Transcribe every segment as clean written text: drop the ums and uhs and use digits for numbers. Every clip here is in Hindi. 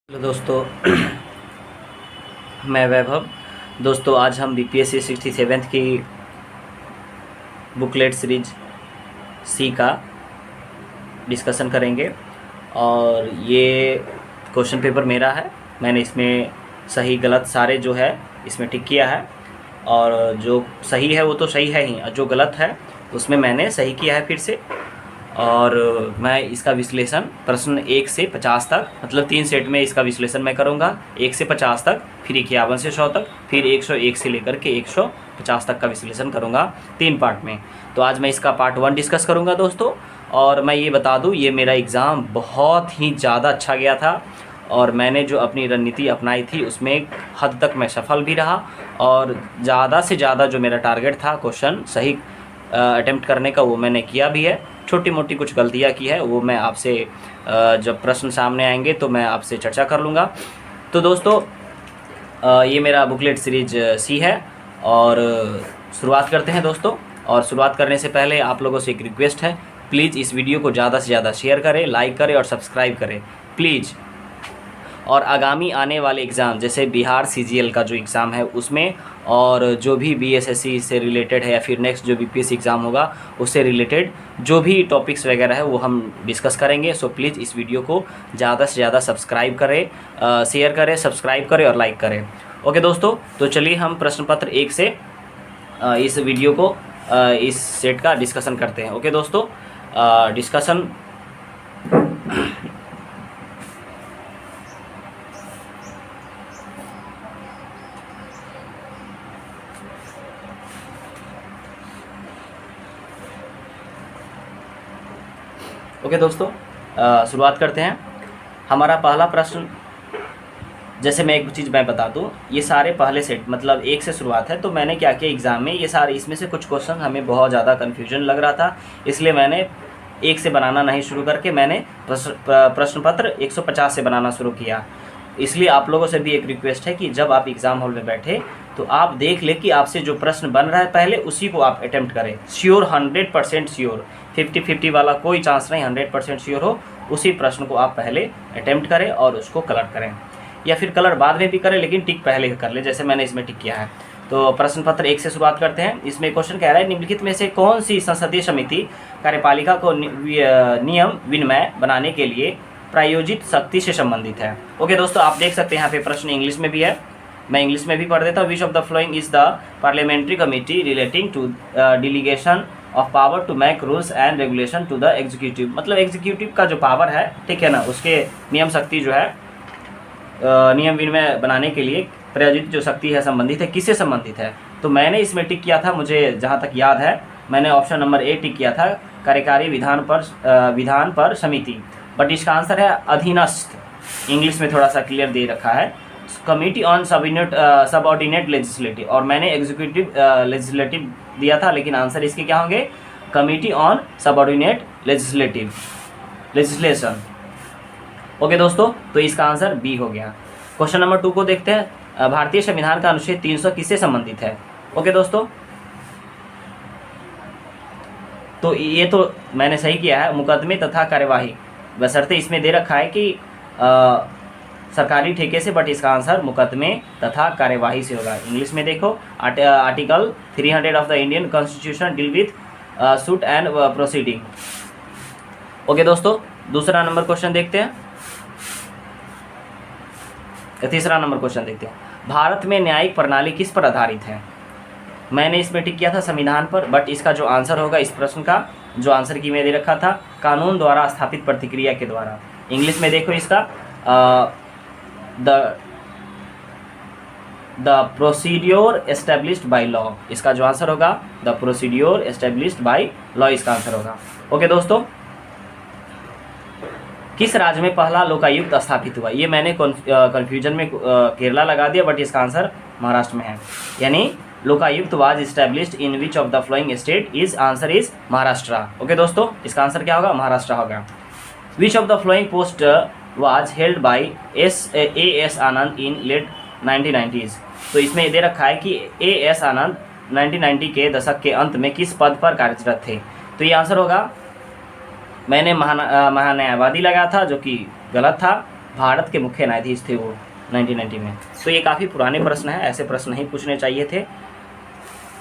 हेलो दोस्तों, मैं वैभव। दोस्तों, आज हम बीपीएससी 67th की बुकलेट सीरीज सी का डिस्कशन करेंगे। और ये क्वेश्चन पेपर मेरा है। मैंने इसमें सही गलत सारे जो है इसमें टिक किया है, और जो सही है वो तो सही है ही, और जो गलत है उसमें मैंने सही किया है फिर से। और मैं इसका विश्लेषण प्रश्न 1 से 50 तक, मतलब 3 सेट में इसका विश्लेषण मैं करूंगा। 1 से 50 तक, फिर 51 से 100 तक, फिर 101 से लेकर के 150 तक का विश्लेषण करूंगा 3 पार्ट में। तो आज मैं इसका पार्ट 1 डिस्कस करूंगा दोस्तों। और मैं ये बता दूं, ये मेरा एग्ज़ाम बहुत ही ज़्यादा अच्छा गया था, और मैंने जो अपनी रणनीति अपनाई थी उसमें हद तक मैं सफल भी रहा। और ज़्यादा से ज़्यादा जो मेरा टारगेट था क्वेश्चन सही अटेम्प्ट करने का, वो मैंने किया भी है। छोटी मोटी कुछ गलतियां की है, वो मैं आपसे जब प्रश्न सामने आएंगे तो मैं आपसे चर्चा कर लूँगा। तो दोस्तों, ये मेरा बुकलेट सीरीज सी है, और शुरुआत करते हैं दोस्तों। और शुरुआत करने से पहले आप लोगों से एक रिक्वेस्ट है, प्लीज़ इस वीडियो को ज़्यादा से ज़्यादा शेयर करें, लाइक करें और सब्सक्राइब करें प्लीज़। और आगामी आने वाले एग्ज़ाम, जैसे बिहार सीजीएल का जो एग्ज़ाम है उसमें, और जो भी बीएसएससी से रिलेटेड है, या फिर नेक्स्ट जो बीपीएससी एग्ज़ाम होगा उससे रिलेटेड जो भी टॉपिक्स वगैरह है वो हम डिस्कस करेंगे। सो प्लीज़ इस वीडियो को ज़्यादा से ज़्यादा सब्सक्राइब करें, शेयर करें, सब्सक्राइब करें और लाइक करें। ओके दोस्तों, तो चलिए हम प्रश्न पत्र 1 से इस वीडियो को इस सेट का डिस्कशन करते हैं। ओके दोस्तों, डिस्कशन ओके दोस्तों, शुरुआत करते हैं। हमारा पहला प्रश्न, जैसे मैं एक चीज़ मैं बता दूं, ये सारे पहले सेट मतलब 1 से शुरुआत है। तो मैंने क्या किया एग्ज़ाम में, ये सारे इसमें से कुछ क्वेश्चन हमें बहुत ज़्यादा कन्फ्यूजन लग रहा था, इसलिए मैंने 1 से बनाना नहीं शुरू करके मैंने प्रश्न पत्र 150 से बनाना शुरू किया। इसलिए आप लोगों से भी एक रिक्वेस्ट है कि जब आप एग्ज़ाम हॉल में बैठे तो आप देख ले कि आपसे जो प्रश्न बन रहा है पहले उसी को आप अटेम्प्ट करें। श्योर, 100% श्योर, 50-50 वाला कोई चांस नहीं, 100% श्योर हो उसी प्रश्न को आप पहले अटेम्प्ट करें और उसको कलर करें, या फिर कलर बाद में भी करें, लेकिन टिक पहले कर ले, जैसे मैंने इसमें टिक किया है। तो प्रश्न पत्र 1 से शुरुआत करते हैं। इसमें क्वेश्चन कह रहा है, निम्नलिखित में से कौन सी संसदीय समिति कार्यपालिका को नियम विनिमय बनाने के लिए प्रायोजित शक्ति से संबंधित है। ओके दोस्तों, आप देख सकते हैं यहाँ पे प्रश्न इंग्लिश में भी है, मैं इंग्लिश में भी पढ़ देता हूँ। Which of the following is the parliamentary committee relating to delegation of power to make rules and regulation to the executive. मतलब एग्जीक्यूटिव का जो पावर है, ठीक है ना, उसके नियम शक्ति जो है नियम विनिमय बनाने के लिए प्रायोजित जो शक्ति है संबंधित है, किससे संबंधित है। तो मैंने इसमें टिक किया था, मुझे जहाँ तक याद है मैंने ऑप्शन नंबर ए टिक किया था, कार्यकारी विधान पर समिति। बट इसका आंसर है अधीनस्थ, इंग्लिश में थोड़ा सा क्लियर दे रखा है, कमिटी ऑन सबऑर्डिनेट लेजिस्लेटिव, और मैंने एग्जीक्यूटिव लेजिस्लेटिव दिया था, लेकिन आंसर इसके क्या होंगे, committee on subordinate legislation. Okay दोस्तों, तो इसका आंसर बी हो गया। क्वेश्चन नंबर 2 को देखते हैं। भारतीय संविधान का अनुच्छेद 300 किससे संबंधित है। ओके दोस्तों, तो ये तो मैंने सही किया है, मुकदमे तथा कार्यवाही, बशर्ते इसमें दे रखा है कि सरकारी ठेके से, बट इसका आंसर मुकदमे तथा कार्यवाही से होगा। इंग्लिश में देखो, article 300 of the Indian constitution deal with suit and proceeding. Okay दोस्तों, दूसरा नंबर क्वेश्चन देखते हैं, तीसरा नंबर क्वेश्चन देखते हैं। भारत में न्यायिक प्रणाली किस पर आधारित है। मैंने इसमें टिक किया था संविधान पर, बट इसका जो आंसर होगा इस प्रश्न का, जो आंसर की मैं दे रखा था, कानून द्वारा स्थापित प्रतिक्रिया के द्वारा। इंग्लिश में देखो इसका, the procedure established by law, इसका जो आंसर होगा the procedure established by law, इसका आंसर होगा। ओके दोस्तों, किस राज्य में पहला लोकायुक्त स्थापित हुआ। ये मैंने कन्फ्यूजन में केरला लगा दिया, बट इसका आंसर महाराष्ट्र में है, यानी Lokayukta was established in which of the following state, is answer is Maharashtra. Okay दोस्तों, इसका आंसर क्या होगा, महाराष्ट्र होगा। Which of the following post was held by S Anand in late 1990s। तो इसमें दे रखा है कि एस आनंद 1990 के दशक के अंत में किस पद पर कार्यरत थे। तो ये आंसर होगा, मैंने महान्यायवादी लगाया था जो कि गलत था, भारत के मुख्य न्यायाधीश थे वो 1990 में। तो ये काफ़ी पुराने प्रश्न हैं, ऐसे प्रश्न नहीं पूछने चाहिए थे,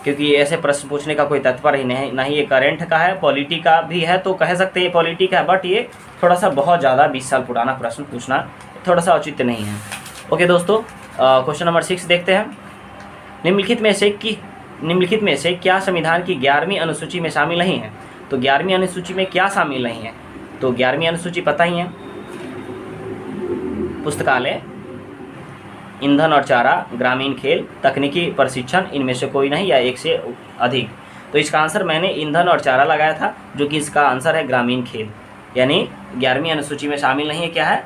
क्योंकि ऐसे प्रश्न पूछने का कोई तात्पर्य ही नहीं, ना ही ये करंट का है, पॉलिटी का भी है तो कह सकते हैं ये पॉलिटी का है, बट ये थोड़ा सा बहुत ज़्यादा 20 साल पुराना प्रश्न पूछना थोड़ा सा औचित्य नहीं है। ओके दोस्तों, क्वेश्चन नंबर 6 देखते हैं। निम्नलिखित में से क्या संविधान की 11वीं अनुसूची में शामिल नहीं है? तो 11वीं अनुसूची में क्या शामिल नहीं है? तो 11वीं अनुसूची पता ही है, पुस्तकालय, ईंधन और चारा, ग्रामीण खेल, तकनीकी प्रशिक्षण, इनमें से कोई नहीं या एक से अधिक। तो इसका आंसर मैंने ईंधन और चारा लगाया था, जो कि इसका आंसर है ग्रामीण खेल, यानी 11वीं अनुसूची में शामिल नहीं है। क्या है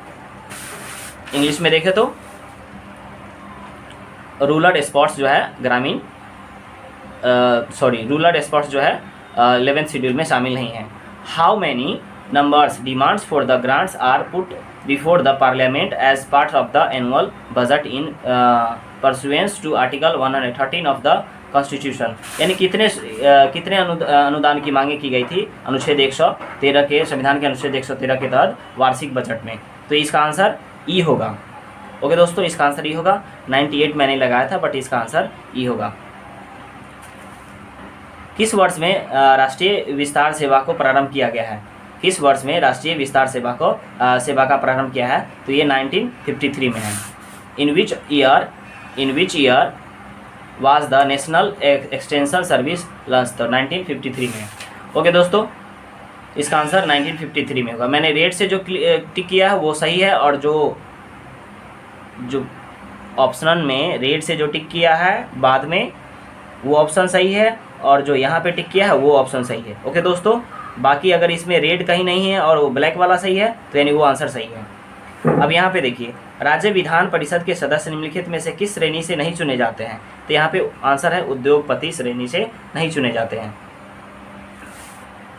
इंग्लिश में देखें तो रूरल स्पोर्ट्स जो है ग्रामीण रूरल स्पोर्ट्स जो है 11th शेड्यूल में शामिल नहीं है। How many numbers demands for the grants are put before the parliament as part of the annual budget in pursuance to article 113 of the constitution, यानी कितने अनुदान की मांगे की गई थी अनुच्छेद 113 के, संविधान के अनुच्छेद 113 के तहत वार्षिक बजट में? तो इसका आंसर ई होगा। ओके दोस्तों, इसका आंसर ई होगा। 98 मैंने लगाया था, बट इसका आंसर ई होगा। किस वर्ष में राष्ट्रीय विस्तार सेवा को प्रारंभ किया गया है? किस वर्ष में राष्ट्रीय विस्तार सेवा का प्रारंभ किया है? तो ये 1953 में है। In which year was the national extension service launch? तो 1953 में। ओके दोस्तों, इसका आंसर 1953 में होगा। मैंने रेट से जो टिक किया है वो सही है, और जो ऑप्शन में रेट से जो टिक किया है बाद में वो ऑप्शन सही है, और जो यहाँ पे टिक किया है वो ऑप्शन सही है। ओके दोस्तों, बाकी अगर इसमें रेड कहीं नहीं है और वो ब्लैक वाला सही है तो यानी वो आंसर सही है। अब यहाँ पे देखिए, राज्य विधान परिषद के सदस्य निम्नलिखित में से किस श्रेणी से नहीं चुने जाते हैं? तो यहाँ पे आंसर है उद्योगपति श्रेणी से नहीं चुने जाते हैं।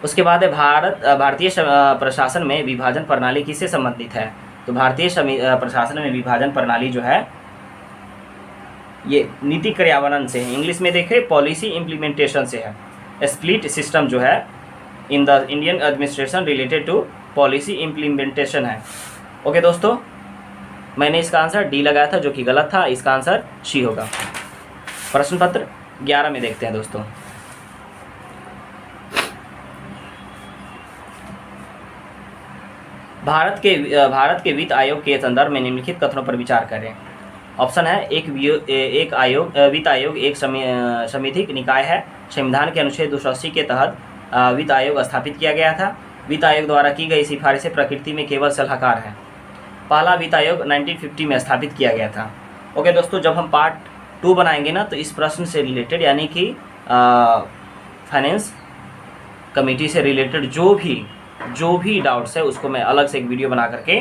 उसके बाद है भारतीय प्रशासन में विभाजन प्रणाली किससे संबंधित है? तो भारतीय प्रशासन में विभाजन प्रणाली जो है ये नीति क्रियान्वयन से है। इंग्लिश में देखें पॉलिसी इम्प्लीमेंटेशन से है। स्प्लिट सिस्टम जो है in the Indian administration related to policy implementation है। ओके दोस्तों, मैंने इसका आंसर डी लगाया था, जो कि गलत था। इसका आंसर सी होगा। प्रश्न पत्र 11 में देखते हैं दोस्तों। भारत के वित्त आयोग के संदर्भ में निम्नलिखित कथनों पर विचार करें। ऑप्शन है वित्त आयोग एक समितिक निकाय है। संविधान के अनुच्छेद 280 के तहत वित्त आयोग स्थापित किया गया था। वित्त आयोग द्वारा की गई सिफारिशें प्रकृति में केवल सलाहकार है। पहला वित्त आयोग 1950 में स्थापित किया गया था। ओके दोस्तों, जब हम पार्ट 2 बनाएंगे ना, तो इस प्रश्न से रिलेटेड, यानी कि फाइनेंस कमेटी से रिलेटेड जो भी डाउट्स है उसको मैं अलग से एक वीडियो बना करके,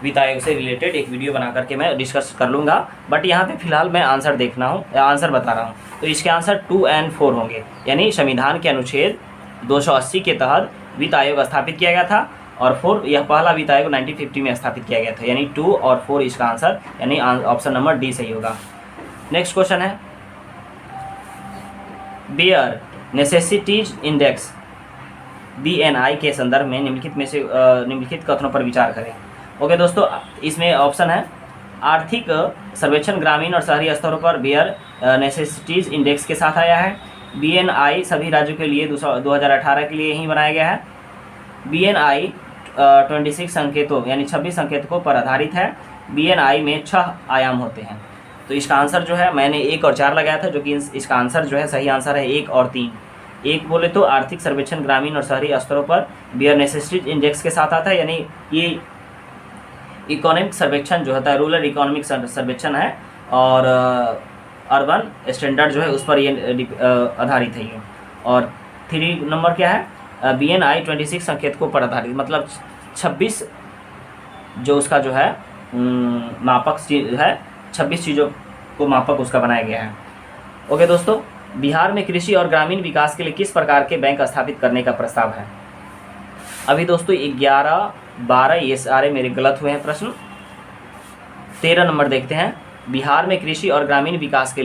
वित्त आयोग से रिलेटेड एक वीडियो बना करके मैं डिस्कस कर लूँगा। बट यहाँ पे फिलहाल मैं आंसर आंसर बता रहा हूँ। तो इसके आंसर 2 और 4 होंगे, यानी संविधान के अनुच्छेद 280 के तहत वित्त आयोग स्थापित किया गया था, और 4 यह पहला वित्त आयोग 1950 में स्थापित किया गया था, यानी 2 और 4 इसका आंसर, यानी ऑप्शन नंबर डी सही होगा। नेक्स्ट क्वेश्चन है बेयर नेसेसिटीज इंडेक्स BNI के संदर्भ में निम्नलिखित कथनों पर विचार करें। ओके दोस्तों, इसमें ऑप्शन है आर्थिक सर्वेक्षण ग्रामीण और शहरी स्तरों पर बेयर नेसेसिटीज इंडेक्स के साथ आया है। BNI सभी राज्यों के लिए 2018 के लिए ही बनाया गया है। BNI 26 संकेतों यानी 26 संकेतकों पर आधारित है। BNI में 6 आयाम होते हैं। तो इसका आंसर जो है मैंने 1 और 4 लगाया था, जो कि इसका आंसर जो है सही आंसर है 1 और 3। 1 बोले तो आर्थिक सर्वेक्षण ग्रामीण और शहरी स्तरों पर बेयर नेसेसिटीज इंडेक्स के साथ आता है, यानी ये इकोनॉमिक सर्वेक्षण जो होता है रूरल इकोनॉमिक सर्वेक्षण है, और अर्बन स्टैंडर्ड जो है उस पर ये आधारित है ये। और 3 नंबर क्या है, BNI 26 संकेतकों पर आधारित, मतलब 26 जो उसका जो है मापक है, 26 चीज़ों को मापक उसका बनाया गया है। ओके दोस्तों, बिहार में कृषि और ग्रामीण विकास के लिए किस प्रकार के बैंक स्थापित करने का प्रस्ताव है? अभी दोस्तों 11, 12 ये सारे मेरे गलत हुए हैं प्रश्न। 13 नंबर देखते हैं। बिहार में कृषि और ग्रामीण विकास के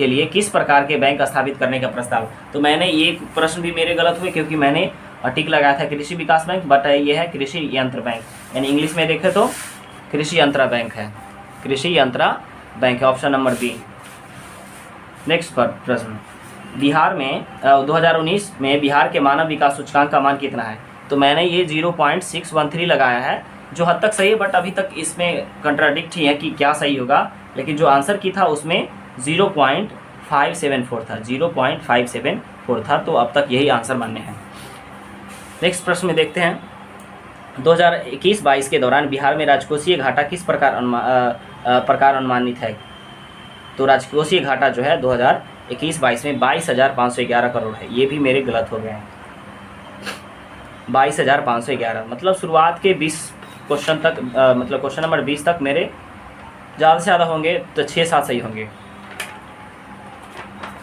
लिए किस प्रकार के बैंक स्थापित करने का प्रस्ताव। तो मैंने ये प्रश्न भी मेरे गलत हुए, क्योंकि मैंने टिक लगाया था कृषि विकास बैंक, बट ये है कृषि यंत्र बैंक, यानी इंग्लिश में देखें तो कृषि यंत्रा बैंक है, कृषि यंत्रा बैंक है, ऑप्शन नंबर बी। नेक्स्ट प्रश्न, बिहार में 2019 में बिहार के मानव विकास सूचकांक का मान कितना है? तो मैंने ये 0.613 लगाया है, जो हद तक सही है, बट अभी तक इसमें कंट्राडिक्ट ही है कि क्या सही होगा, लेकिन जो आंसर की था उसमें 0.574 था, 0.574 था, तो अब तक यही आंसर मान्य है। नेक्स्ट प्रश्न में देखते हैं, 2021-22 के दौरान बिहार में राजकोषीय घाटा किस प्रकार अनुमानित है? तो राजकोषीय घाटा जो है 2021-22 में 22,511 करोड़ है। ये भी मेरे गलत हो गए हैं, 22,511, मतलब शुरुआत के 20 क्वेश्चन तक, मतलब क्वेश्चन नंबर 20 तक मेरे ज़्यादा से ज़्यादा होंगे तो 6-7 सही होंगे,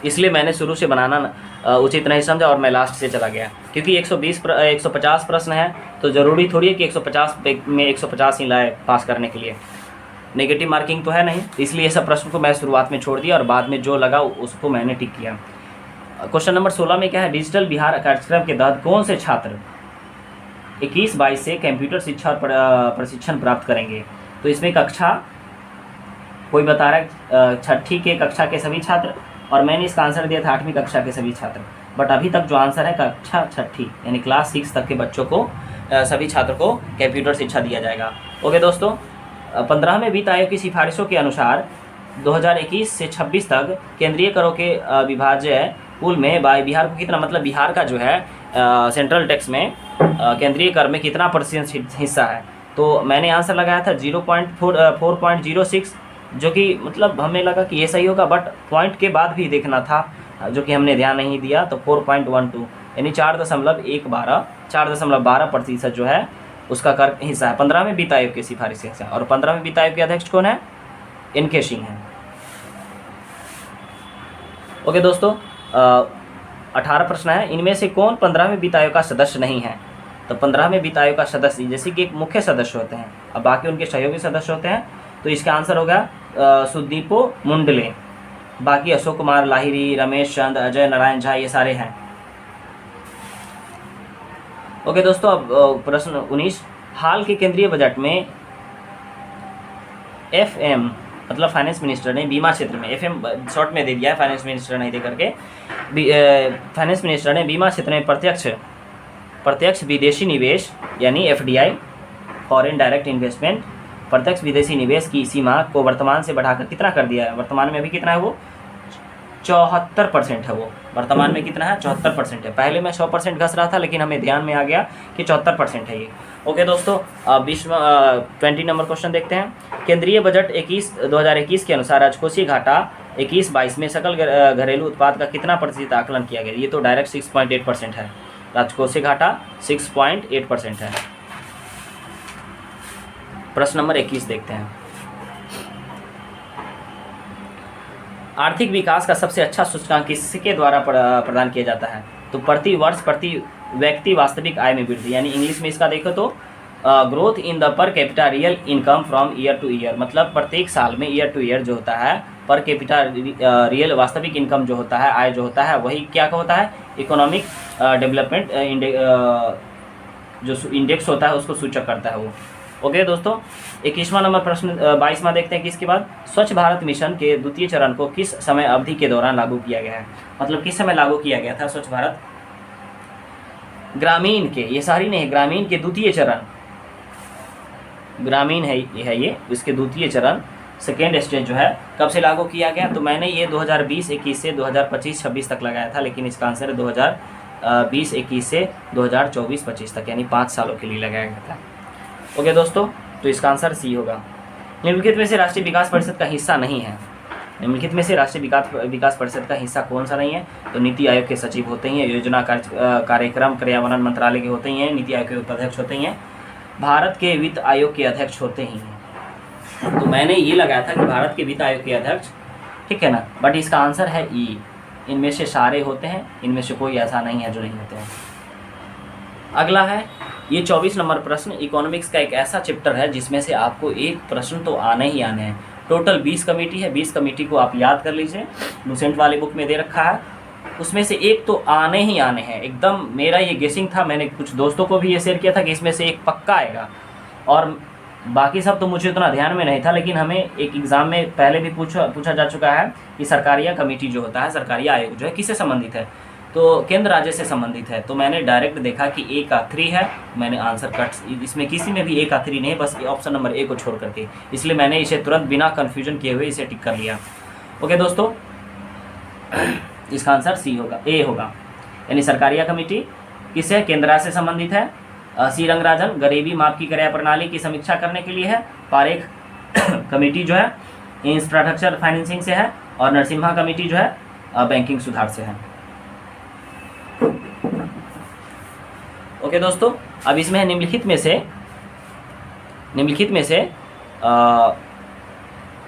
इसलिए मैंने शुरू से बनाना उचित नहीं समझा और मैं लास्ट से चला गया, क्योंकि 150 प्रश्न है, तो ज़रूरी थोड़ी है कि 150 में 150 ही लाए पास करने के लिए, नेगेटिव मार्किंग तो है नहीं, इसलिए सब प्रश्न को मैं शुरुआत में छोड़ दिया और बाद में जो लगा उसको मैंने टिक किया। क्वेश्चन नंबर 16 में क्या है, डिजिटल बिहार कार्यक्रम के तहत कौन से छात्र 21-22 से कंप्यूटर शिक्षा और प्रशिक्षण प्राप्त करेंगे? तो इसमें कक्षा कोई बता रहा है 6ठी के कक्षा के सभी छात्र, और मैंने इसका आंसर दिया था 8वीं कक्षा के सभी छात्र, बट अभी तक जो आंसर है कक्षा 6ठी यानी क्लास 6 तक के बच्चों को, सभी छात्र को कंप्यूटर शिक्षा दिया जाएगा। ओके दोस्तों, 15वें वित्त आयोग की सिफारिशों के अनुसार 2021 से 26 तक केंद्रीय करों के विभाज्य पूल में बिहार को कितना, मतलब बिहार का जो है सेंट्रल टैक्स में केंद्रीय कर में कितना % हिस्सा है? तो मैंने आंसर लगाया था 4.06, जो कि मतलब हमें लगा कि ये सही होगा, बट पॉइंट के बाद भी देखना था, जो कि हमने ध्यान नहीं दिया, तो 4.12 यानी 4.12% जो है उसका कर हिस्सा है 15वें वित्त आयोग की सिफारिश से। और 15वें वित्त आयोग के अध्यक्ष कौन है? NK सिंह है। ओके दोस्तों, 18 प्रश्न है, इनमें से कौन 15वें वित्त आयोग का सदस्य नहीं है? तो 15वें वित्त आयोग का सदस्य जैसे कि एक मुख्य सदस्य होते हैं, अब बाकी उनके सहयोगी सदस्य होते हैं, तो इसका आंसर होगा सुदीपो मुंडले, बाकी अशोक कुमार लाहिरी, रमेश चंद, अजय नारायण झा, ये सारे हैं। ओके दोस्तों, अब प्रश्न 19, हाल के केंद्रीय बजट में FM मतलब फाइनेंस मिनिस्टर ने बीमा क्षेत्र में, FM शॉर्ट में दे दिया है, फाइनेंस मिनिस्टर नहीं दे करके, फाइनेंस मिनिस्टर ने बीमा क्षेत्र में प्रत्यक्ष विदेशी निवेश यानी FDI फॉरेन डायरेक्ट इन्वेस्टमेंट, प्रत्यक्ष विदेशी निवेश की सीमा को वर्तमान से बढ़ाकर कितना कर दिया है? वर्तमान में अभी कितना है वो? 74% है वो, वर्तमान में कितना है? 74% है। पहले मैं 100% घस रहा था, लेकिन हमें ध्यान में आ गया कि 74% है ये। ओके दोस्तों, 20 नंबर क्वेश्चन देखते हैं, केंद्रीय बजट 2021 के अनुसार राजकोषीय घाटा 21-22 में सकल घरेलू उत्पाद का कितना % आकलन किया गया? ये तो डायरेक्ट 6.8% है, राजकोषीय घाटा 6.8% है। प्रश्न नंबर 21 देखते हैं, आर्थिक विकास का सबसे अच्छा सूचकांक किसके द्वारा प्रदान किया जाता है? तो प्रति वर्ष प्रति व्यक्ति वास्तविक आय में वृद्धि, यानी इंग्लिश में इसका देखो तो growth in the per capita real income from year two year, मतलब प्रत्येक साल में ईयर टू ईयर जो होता है पर कैपिटा रियल वास्तविक इनकम जो होता है, आय जो होता है, वही क्या का होता है? इकोनॉमिक डेवलपमेंट जो इंडेक्स होता है उसको सूचक करता है वो। ओके दोस्तों, 21वां नंबर प्रश्न 22वां देखते हैं कि इसके बाद स्वच्छ भारत मिशन के द्वितीय चरण को किस समय अवधि के दौरान लागू किया गया है? मतलब किस समय लागू किया गया था स्वच्छ भारत ग्रामीण के, ये शहरी नहीं, ग्रामीण के द्वितीय चरण, ग्रामीण है ये, इसके द्वितीय चरण सेकेंड स्टेज जो है कब से लागू किया गया? तो मैंने ये 2020-21 से 2025-26 तक लगाया था, लेकिन इसका आंसर है 2020-21 से 2024-25 तक, यानी 5 सालों के लिए लगाया गया था। ओके दोस्तों, तो इसका आंसर सी होगा। निम्नलिखित में से राष्ट्रीय विकास परिषद का हिस्सा नहीं है, निम्नलिखित में से राष्ट्रीय विकास परिषद का हिस्सा कौन सा नहीं है? तो नीति आयोग के सचिव होते हैं, योजना कार्यक्रम पर्यावरण मंत्रालय के होते ही हैं, नीति आयोग के उपाध्यक्ष होते ही हैं, भारत के वित्त आयोग के अध्यक्ष होते ही हैं। तो मैंने ये लगाया था कि भारत के वित्त आयोग के अध्यक्ष, ठीक है ना, बट इसका आंसर है ई, इनमें से सारे होते हैं, इनमें से कोई ऐसा नहीं है जो नहीं होते हैं। अगला है ये 24 नंबर प्रश्न, इकोनॉमिक्स का एक ऐसा चैप्टर है जिसमें से आपको एक प्रश्न तो आने ही आने हैं। टोटल 20 कमेटी है, 20 कमेटी को आप याद कर लीजिए, लुसेंट वाली बुक में दे रखा है, उसमें से एक तो आने ही आने हैं, एकदम मेरा ये गेसिंग था, मैंने कुछ दोस्तों को भी ये शेयर किया था कि इसमें से एक पक्का आएगा, और बाकी सब तो मुझे उतना ध्यान में नहीं था, लेकिन हमें एक एग्ज़ाम में पहले भी पूछा जा चुका है कि सरकारिया कमेटी जो होता है, सरकारिया आयोग जो है किससे संबंधित है, तो केंद्र राज्य से संबंधित है। तो मैंने डायरेक्ट देखा कि ए का 3 है, मैंने आंसर कट, इसमें किसी में भी ए का 3 नहीं है, बस ऑप्शन नंबर ए को छोड़ करके, इसलिए मैंने इसे तुरंत बिना कन्फ्यूजन किए हुए इसे टिक कर लिया। ओके दोस्तों, इसका आंसर सी होगा, ए होगा, यानी सरकारिया कमेटी किससे, केंद्र राज्य से संबंधित है। सी रंगराजन गरीबी माप की क्रिया प्रणाली की समीक्षा करने के लिए है। पारेख कमेटी जो है इंफ्रास्ट्रक्चर फाइनेंसिंग से है, और नरसिम्हा कमेटी जो है बैंकिंग सुधार से है। ओके दोस्तों, अब इसमें है निम्नलिखित में से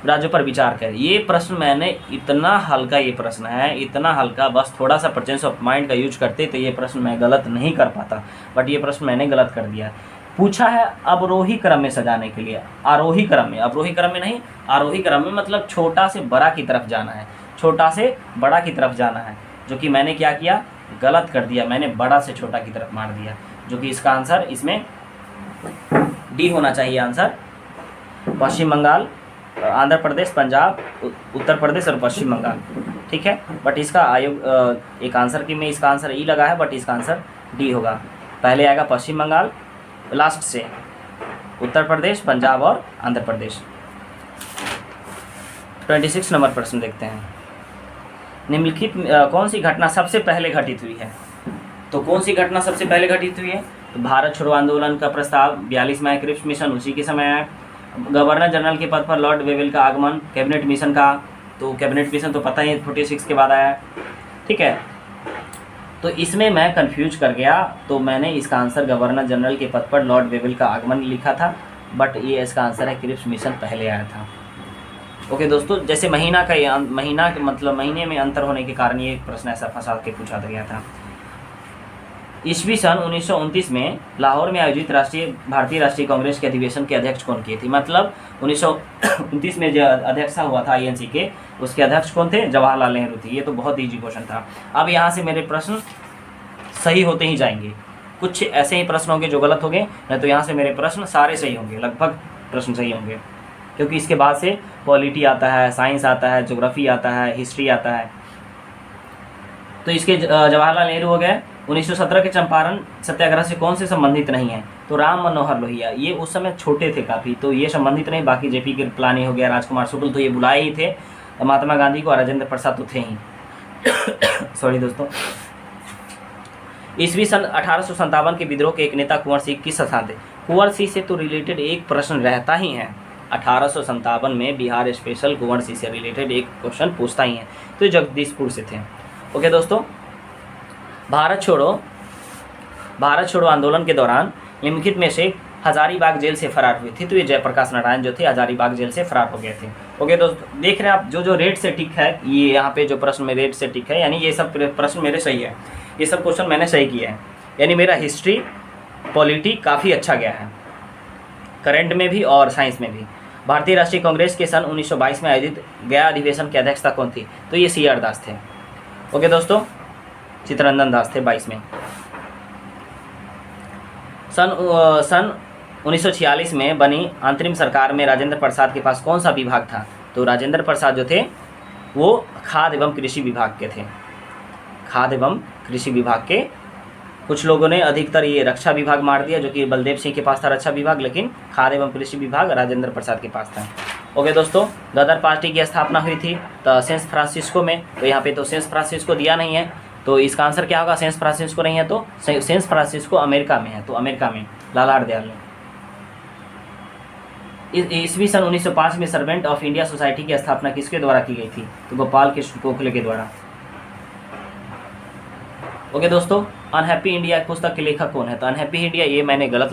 राज्यों पर विचार करें। ये प्रश्न मैंने इतना हल्का, ये प्रश्न है इतना हल्का, बस थोड़ा सा प्रेजेंस ऑफ माइंड का यूज करते तो ये प्रश्न मैं गलत नहीं कर पाता, बट ये प्रश्न मैंने गलत कर दिया। पूछा है अवरोही क्रम में सजाने के लिए, आरोही क्रम में, अवरोही क्रम में नहीं, आरोही क्रम में, मतलब छोटा से बड़ा की तरफ जाना है, छोटा से बड़ा की तरफ जाना है, जो कि मैंने क्या किया, गलत कर दिया, मैंने बड़ा से छोटा की तरफ मार दिया, जो कि इसका आंसर इसमें डी होना चाहिए आंसर। पश्चिम बंगाल, आंध्र प्रदेश, पंजाब, उत्तर प्रदेश और पश्चिम बंगाल, ठीक है। बट इसका आयोग एक आंसर की में इसका आंसर ई लगा है, बट इसका आंसर डी होगा। पहले आएगा पश्चिम बंगाल, लास्ट से उत्तर प्रदेश, पंजाब और आंध्र प्रदेश। 26 नंबर प्रश्न देखते हैं। निम्नलिखित कौन सी घटना सबसे पहले घटित हुई है? तो कौन सी घटना सबसे पहले घटित हुई है? तो भारत छोड़ो आंदोलन का प्रस्ताव, 42वां क्रिप्स मिशन उसी के समय आया। गवर्नर जनरल के पद पर लॉर्ड वेवेल का आगमन, कैबिनेट मिशन का, तो कैबिनेट मिशन तो पता ही 46 के बाद आया, ठीक है। तो इसमें मैं कंफ्यूज कर गया, तो मैंने इसका आंसर गवर्नर जनरल के पद पर लॉर्ड वेवेल का आगमन लिखा था, बट ये इसका आंसर है क्रिप्स मिशन पहले आया था। ओके दोस्तों, जैसे महीना के मतलब महीने में अंतर होने के कारण ये प्रश्न ऐसा फंसा के पूछा गया था। ईस्वी सन 1929 में लाहौर में आयोजित भारतीय राष्ट्रीय कांग्रेस के अधिवेशन के अध्यक्ष कौन किए थे? मतलब 1929 में जो अध्यक्षा हुआ था INC के, उसके अध्यक्ष कौन थे? जवाहरलाल नेहरू थे। ये तो बहुत ईजी क्वेश्चन था। अब यहाँ से मेरे प्रश्न सही होते ही जाएंगे, कुछ ऐसे ही प्रश्न होंगे जो गलत होंगे, नहीं तो यहाँ से मेरे प्रश्न सारे सही होंगे, लगभग प्रश्न सही होंगे, क्योंकि इसके बाद से पॉलिटी आता है, साइंस आता है, ज्योग्राफी आता है, हिस्ट्री आता है। तो इसके जवाहरलाल नेहरू हो गए। 1917 के चंपारण सत्याग्रह से कौन से संबंधित नहीं है? तो राम मनोहर लोहिया, ये उस समय छोटे थे काफ़ी, तो ये संबंधित नहीं। बाकी JP कृपलानी हो गया, राजकुमार शुक्ल, तो ये बुलाए ही थे। महात्मा गांधी को, राजेंद्र प्रसाद तो थे ही। सॉरी दोस्तों। ईस्वी सन 1857 के विद्रोह के एक नेता कुंवर सिंह किस स्थान थे? कुंवर सिंह से तो रिलेटेड एक प्रश्न रहता ही है। 1857 में बिहार स्पेशल कुंवर सिंह से रिलेटेड एक क्वेश्चन पूछता ही है, तो जगदीशपुर से थे। ओके दोस्तों, भारत छोड़ो आंदोलन के दौरान निम्नलिखित में से हजारीबाग जेल से फरार हुए थे? तो ये जयप्रकाश नारायण जो थे हजारीबाग जेल से फरार हो गए थे। ओके दोस्तों, देख रहे हैं आप जो रेड से टिक है, ये यहाँ पे जो प्रश्न में रेड से टिक है, यानी ये सब प्रश्न मेरे सही है, ये सब क्वेश्चन मैंने सही किया है, यानी मेरा हिस्ट्री पॉलिटी काफ़ी अच्छा गया है, करंट में भी और साइंस में भी। भारतीय राष्ट्रीय कांग्रेस के सन 1922 में आयोजित गया अधिवेशन की अध्यक्षता कौन थी? तो ये CR दास थे। ओके दोस्तों, चित्तरंजन दास थे 22 में। सन 1946 में बनी अंतरिम सरकार में राजेंद्र प्रसाद के पास कौन सा विभाग था? तो राजेंद्र प्रसाद जो थे वो खाद्य एवं कृषि विभाग के थे, खाद्य एवं कृषि विभाग के। कुछ लोगों ने अधिकतर ये रक्षा विभाग मार दिया, जो कि बलदेव सिंह के पास था रक्षा विभाग, लेकिन खाद्य एवं कृषि विभाग राजेंद्र प्रसाद के पास था। ओके दोस्तों, गदर पार्टी की स्थापना हुई थी तो सैन फ्रांसिस्को में, तो यहाँ पे तो सैन फ्रांसिस्को दिया नहीं है, तो इसका आंसर क्या होगा? सैन फ्रांसिस्को नहीं है तो सैन फ्रांसिस्को अमेरिका में है, तो अमेरिका में लाला हरदयाल ने। ईस्वी सन 1905 में सर्वेंट ऑफ इंडिया सोसाइटी की स्थापना किसके द्वारा की गई थी? तो गोपाल कृष्ण गोखले के द्वारा। ओके दोस्तों, अनहैप्पी इंडिया पुस्तक के लेखक कौन है? तो अनहैप्पी इंडिया, ये मैंने गलत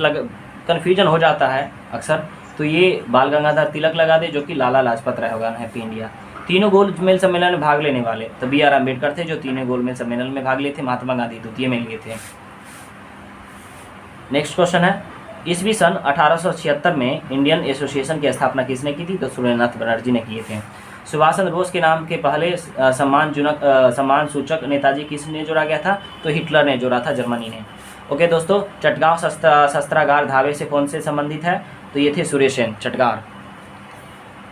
कन्फ्यूजन हो जाता है अक्सर, तो ये बाल गंगाधर तिलक लगा दे, जो कि लाला लाजपत राय होगा अनहैप्पी इंडिया। तीनों गोलमेज सम्मेलन में भाग लेने वाले तो BR अम्बेडकर थे, जो तीनों गोलमेज सम्मेलन में भाग लिए थे। महात्मा गांधी द्वितीय में लिए थे। नेक्स्ट क्वेश्चन है, ईस्वी सन 1876 में इंडियन एसोसिएशन की स्थापना किसने की थी? तो सूर्यनाथ बनर्जी ने किए थे। सुभाष चंद्र बोस के नाम के पहले सम्मान सूचक नेताजी किसने जोड़ा गया था? तो हिटलर ने जोड़ा था, जर्मनी ने। ओके दोस्तों, चटगांव शस्त्रागार धावे से कौन से संबंधित है? तो ये थे सुरेश सेन, चटगांव,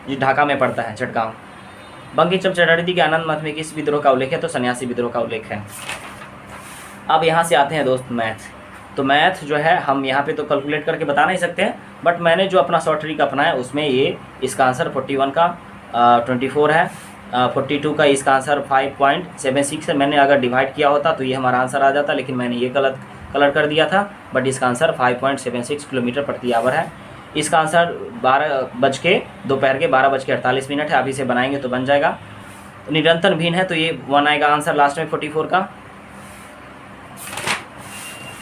जो ढाका में पड़ता है, चटगांव। बंकिम चंद्र चटर्जी के आनंद मठ में किस विद्रोह का उल्लेख है? तो सन्यासी विद्रोह का उल्लेख है। अब यहाँ से आते हैं दोस्त मैथ। तो मैथ जो है हम यहाँ पे तो कैलकुलेट करके बता नहीं सकते हैं, बट मैंने जो अपना शॉर्ट ट्रिक अपनाया उसमें ये इसका आंसर 41 का 24 है, 42 का इसका आंसर 5.76 है। मैंने अगर डिवाइड किया होता तो ये हमारा आंसर आ जाता, लेकिन मैंने ये गलत कलर कर दिया था, बट इसका आंसर 5.76 किलोमीटर प्रति आवर है। इसका आंसर दोपहर के 12:48 है। आप इसे बनाएंगे तो बन जाएगा। निरंतर भिन्न है तो ये 1 आएगा आंसर लास्ट में 44 का।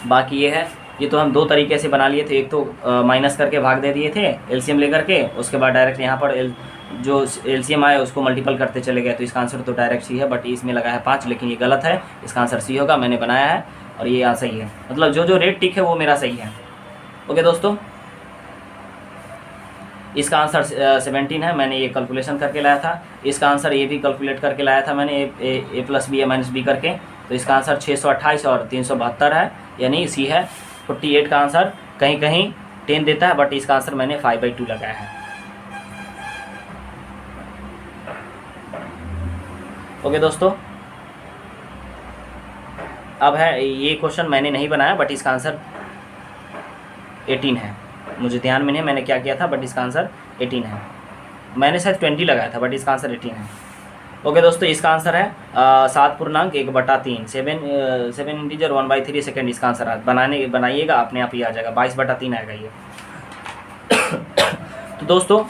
बाकी ये है, ये तो हम दो तरीके से बना लिए थे, एक तो माइनस करके भाग दे दिए थे एलसीएम लेकर के, उसके बाद डायरेक्ट यहाँ पर जो एलसीएम आया उसको मल्टीपल करते चले गए, तो इसका आंसर तो डायरेक्ट सी है, बट इसमें लगा है 5, लेकिन ये गलत है, इसका आंसर सी होगा। मैंने बनाया है और ये यहाँ सही है, मतलब जो रेड टिक है वो मेरा सही है। ओके दोस्तों, इसका आंसर 17 है, मैंने ये कैलकुलेशन करके लाया था। इसका आंसर ये भी कैलकुलेट करके लाया था मैंने, ए प्लस बी माइनस बी करके, तो इसका आंसर 628 और 372 है, यानी सी है। 48 का आंसर कहीं कहीं 10 देता है, बट इसका आंसर मैंने 5/2 लगाया है। ओके दोस्तों, अब है ये क्वेश्चन मैंने नहीं बनाया, बट इसका आंसर 18 है। मुझे ध्यान में नहीं मैंने क्या किया था, बट इसका आंसर 18 है। मैंने शायद 20 लगाया था, बट इसका आंसर 18 है। ओके दोस्तों, इसका आंसर है 7.1/3, 7 इंटीजर 1/3 सेकेंड इसका आंसर है। बनाइएगा अपने आप ही आ जाएगा, 22/3 आएगा ये। तो दोस्तों,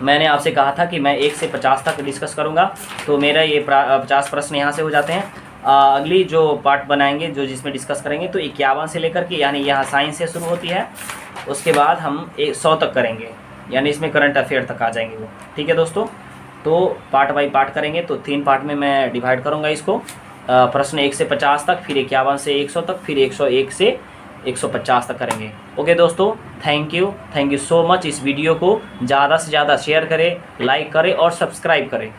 मैंने आपसे कहा था कि मैं 1 से 50 तक डिस्कस करूंगा, तो मेरा ये 50 प्रश्न यहाँ से हो जाते हैं। अगली जो पार्ट बनाएंगे जिसमें डिस्कस करेंगे, तो 51 से लेकर के, यानी यहाँ साइंस से शुरू होती है, उसके बाद हम 100 तक करेंगे, यानी इसमें करंट अफेयर तक आ जाएंगे वो। ठीक है दोस्तों, तो पार्ट बाई पार्ट करेंगे, तो 3 पार्ट में मैं डिवाइड करूँगा इसको। प्रश्न 1 से 50 तक, फिर 51 से 100 तक, फिर 101 से 150 तक करेंगे। ओके दोस्तों, थैंक यू सो मच। इस वीडियो को ज़्यादा से ज़्यादा शेयर करें, लाइक करें और सब्सक्राइब करें।